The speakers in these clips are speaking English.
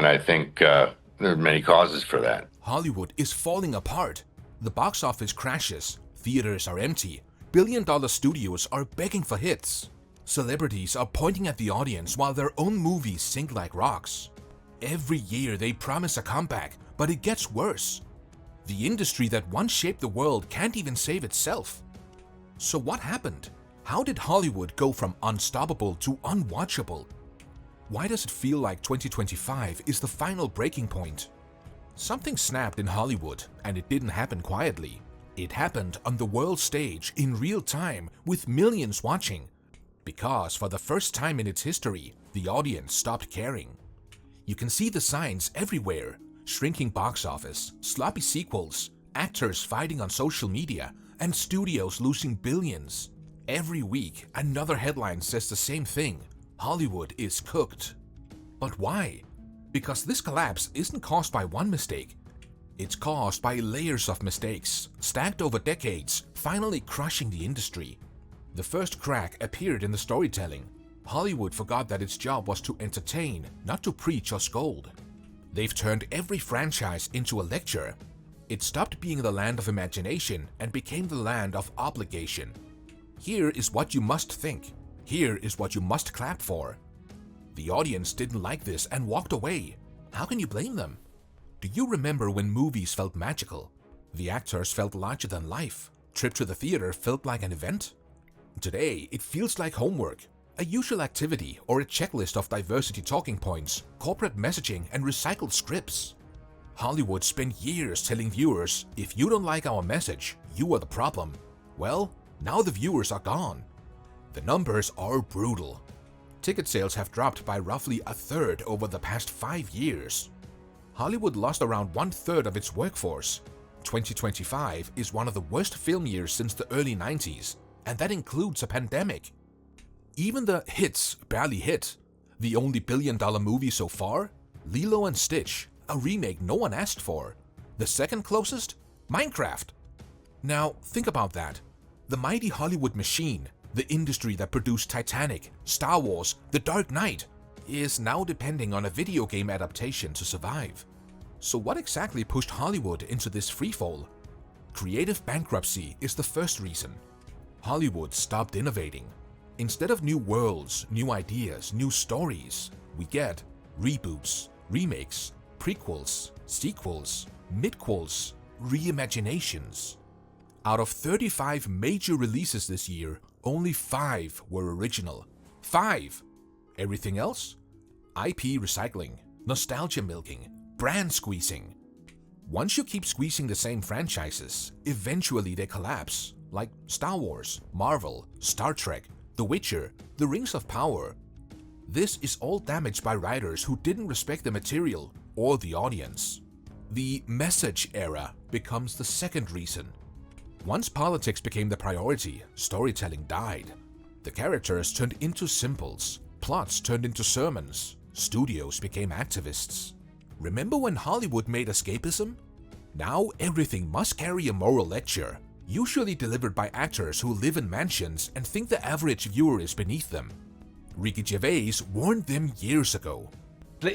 I think there are many causes for that. Hollywood is falling apart. The box office crashes, theaters are empty, billion-dollar studios are begging for hits. Celebrities are pointing at the audience while their own movies sink like rocks. Every year they promise a comeback, but it gets worse. The industry that once shaped the world can't even save itself. So what happened? How did Hollywood go from unstoppable to unwatchable? Why does it feel like 2025 is the final breaking point? Something snapped in Hollywood, and it didn't happen quietly. It happened on the world stage in real time with millions watching. Because for the first time in its history, the audience stopped caring. You can see the signs everywhere: shrinking box office, sloppy sequels, actors fighting on social media, and studios losing billions. Every week, another headline says the same thing: Hollywood is cooked. But why? Because this collapse isn't caused by one mistake. It's caused by layers of mistakes, stacked over decades, finally crushing the industry. The first crack appeared in the storytelling. Hollywood forgot that its job was to entertain, not to preach or scold. They've turned every franchise into a lecture. It stopped being the land of imagination and became the land of obligation. Here is what you must think. Here is what you must clap for. The audience didn't like this and walked away. How can you blame them? Do you remember when movies felt magical? The actors felt larger than life. Trip to the theater felt like an event. Today, it feels like homework, a usual activity or a checklist of diversity talking points, corporate messaging, and recycled scripts. Hollywood spent years telling viewers, if you don't like our message, you are the problem. Well, now the viewers are gone. The numbers are brutal. Ticket sales have dropped by roughly a third over the past 5 years. Hollywood lost around 1/3 of its workforce. 2025 is one of the worst film years since the early 90s, and that includes a pandemic. Even the hits barely hit. The only billion-dollar movie so far? Lilo and Stitch, a remake no one asked for. The second closest? Minecraft. Now, think about that. The mighty Hollywood machine, the industry that produced Titanic, Star Wars, The Dark Knight, is now depending on a video game adaptation to survive. So what exactly pushed Hollywood into this freefall? Creative bankruptcy is the first reason. Hollywood stopped innovating. Instead of new worlds, new ideas, new stories, we get reboots, remakes, prequels, sequels, midquels, reimaginations. Out of 35 major releases this year, only 5 were original. 5! Everything else? IP recycling, nostalgia milking, brand squeezing. Once you keep squeezing the same franchises, eventually they collapse, like Star Wars, Marvel, Star Trek, The Witcher, The Rings of Power. This is all damaged by writers who didn't respect the material or the audience. The message era becomes the second reason. Once politics became the priority, storytelling died. The characters turned into symbols, plots turned into sermons, studios became activists. Remember when Hollywood made escapism? Now everything must carry a moral lecture, usually delivered by actors who live in mansions and think the average viewer is beneath them. Ricky Gervais warned them years ago.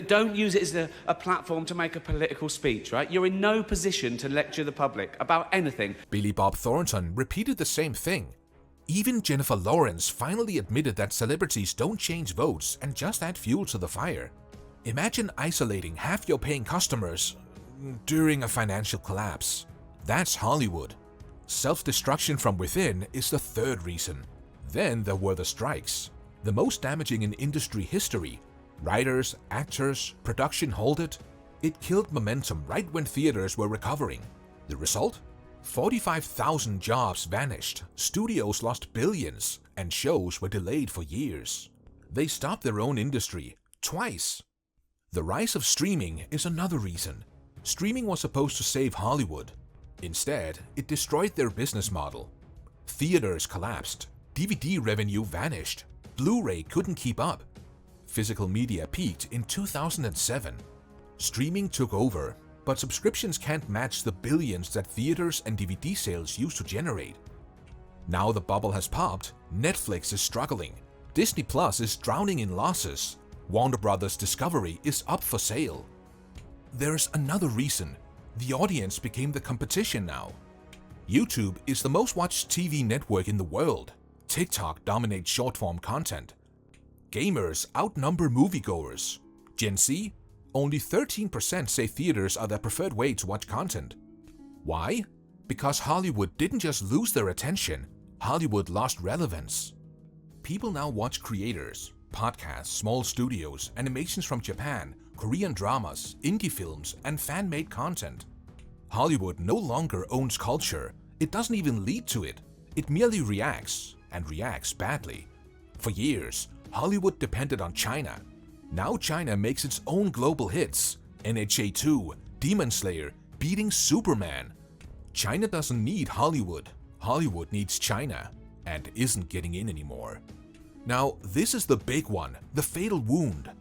Don't use it as a platform to make a political speech, right? You're in no position to lecture the public about anything. Billy Bob Thornton repeated the same thing. Even Jennifer Lawrence finally admitted that celebrities don't change votes and just add fuel to the fire. Imagine isolating half your paying customers during a financial collapse. That's Hollywood. Self-destruction from within is the third reason. Then there were the strikes, the most damaging in industry history. Writers, actors, production halted. It killed momentum right when theaters were recovering. The result? 45,000 jobs vanished, studios lost billions, and shows were delayed for years. They stopped their own industry, twice. The rise of streaming is another reason. Streaming was supposed to save Hollywood. Instead, it destroyed their business model. Theaters collapsed, DVD revenue vanished, Blu-ray couldn't keep up. Physical media peaked in 2007. Streaming took over, but subscriptions can't match the billions that theaters and DVD sales used to generate. Now the bubble has popped, Netflix is struggling, Disney Plus is drowning in losses, Warner Brothers Discovery is up for sale. there's another reason. The audience became the competition now. YouTube is the most watched TV network in the world. TikTok dominates short-form content. Gamers outnumber moviegoers. Gen Z? Only 13% say theaters are their preferred way to watch content. Why? Because Hollywood didn't just lose their attention, Hollywood lost relevance. People now watch creators, podcasts, small studios, animations from Japan, Korean dramas, indie films, and fan-made content. Hollywood no longer owns culture. It doesn't even lead to it. It merely reacts, and reacts badly. For years, Hollywood depended on China. Now China makes its own global hits. NHA 2, Demon Slayer, beating Superman. China doesn't need Hollywood. Hollywood needs China, and isn't getting in anymore. Now, this is the big one, the fatal wound.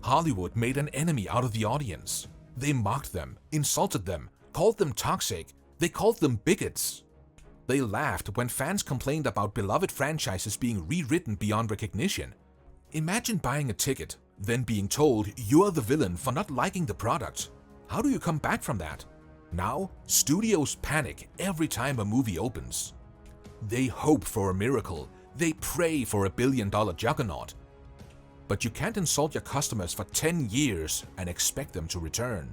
Hollywood made an enemy out of the audience. They mocked them, insulted them, called them toxic. They called them bigots. They laughed when fans complained about beloved franchises being rewritten beyond recognition. Imagine buying a ticket, then being told you're the villain for not liking the product. How do you come back from that? Now, studios panic every time a movie opens. They hope for a miracle. They pray for a billion-dollar juggernaut. But you can't insult your customers for 10 years and expect them to return.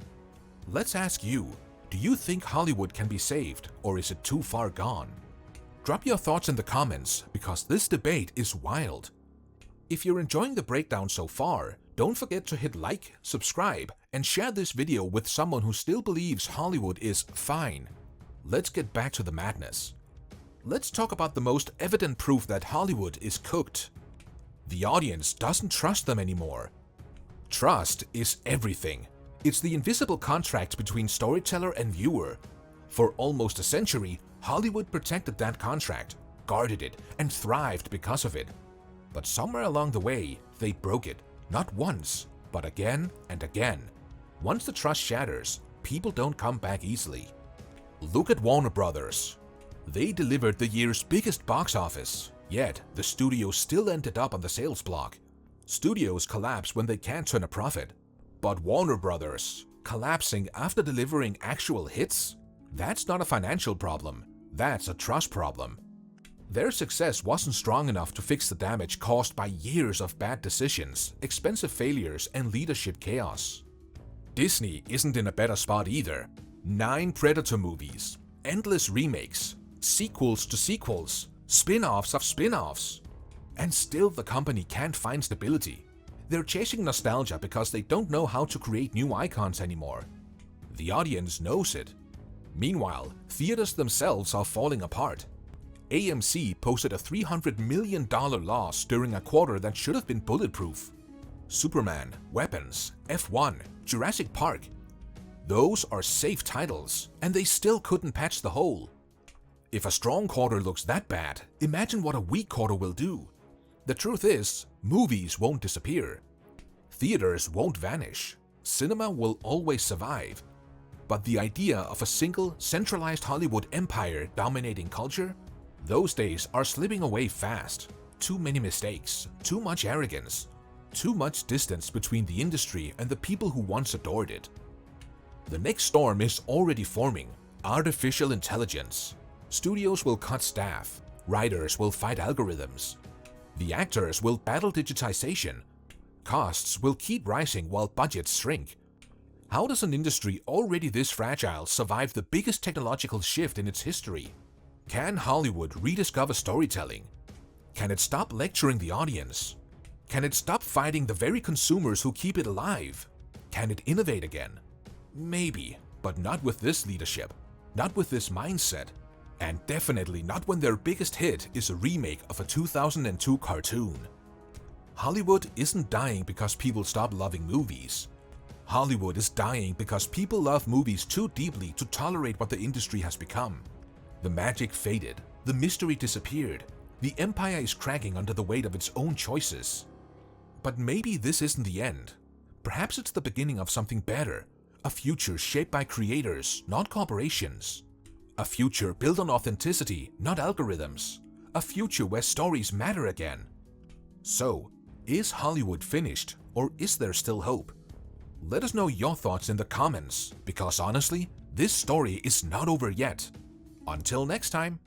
Let's ask you, do you think Hollywood can be saved, or is it too far gone? Drop your thoughts in the comments, because this debate is wild. If you're enjoying the breakdown so far, don't forget to hit like, subscribe, and share this video with someone who still believes Hollywood is fine. Let's get back to the madness. Let's talk about the most evident proof that Hollywood is cooked. The audience doesn't trust them anymore. Trust is everything. It's the invisible contract between storyteller and viewer. For almost a century, Hollywood protected that contract, guarded it, and thrived because of it. But somewhere along the way, they broke it, not once, but again and again. Once the trust shatters, people don't come back easily. Look at Warner Brothers. They delivered the year's biggest box office, yet the studio still ended up on the sales block. Studios collapse when they can't turn a profit. But Warner Brothers, collapsing after delivering actual hits? That's not a financial problem, that's a trust problem. Their success wasn't strong enough to fix the damage caused by years of bad decisions, expensive failures, and leadership chaos. Disney isn't in a better spot either. 9 Predator movies, endless remakes, sequels to sequels, spin-offs of spin-offs. And still the company can't find stability. They're chasing nostalgia because they don't know how to create new icons anymore. The audience knows it. Meanwhile, theaters themselves are falling apart. AMC posted a $300 million loss during a quarter that should have been bulletproof. Superman, Weapons, F1, Jurassic Park. Those are safe titles, and they still couldn't patch the hole. If a strong quarter looks that bad, imagine what a weak quarter will do. The truth is, movies won't disappear. Theaters won't vanish. Cinema will always survive. But the idea of a single, centralized Hollywood empire dominating culture? Those days are slipping away fast. Too many mistakes, too much arrogance, too much distance between the industry and the people who once adored it. The next storm is already forming: artificial intelligence. Studios will cut staff. Writers will fight algorithms. The actors will battle digitization. Costs will keep rising while budgets shrink. How does an industry already this fragile survive the biggest technological shift in its history? Can Hollywood rediscover storytelling? Can it stop lecturing the audience? Can it stop fighting the very consumers who keep it alive? Can it innovate again? Maybe, but not with this leadership, not with this mindset, and definitely not when their biggest hit is a remake of a 2002 cartoon. Hollywood isn't dying because people stop loving movies. Hollywood is dying because people love movies too deeply to tolerate what the industry has become. The magic faded, the mystery disappeared, the empire is cracking under the weight of its own choices. But maybe this isn't the end. Perhaps it's the beginning of something better, a future shaped by creators, not corporations. A future built on authenticity, not algorithms. A future where stories matter again. So, is Hollywood finished, or is there still hope? Let us know your thoughts in the comments, because honestly, this story is not over yet. Until next time.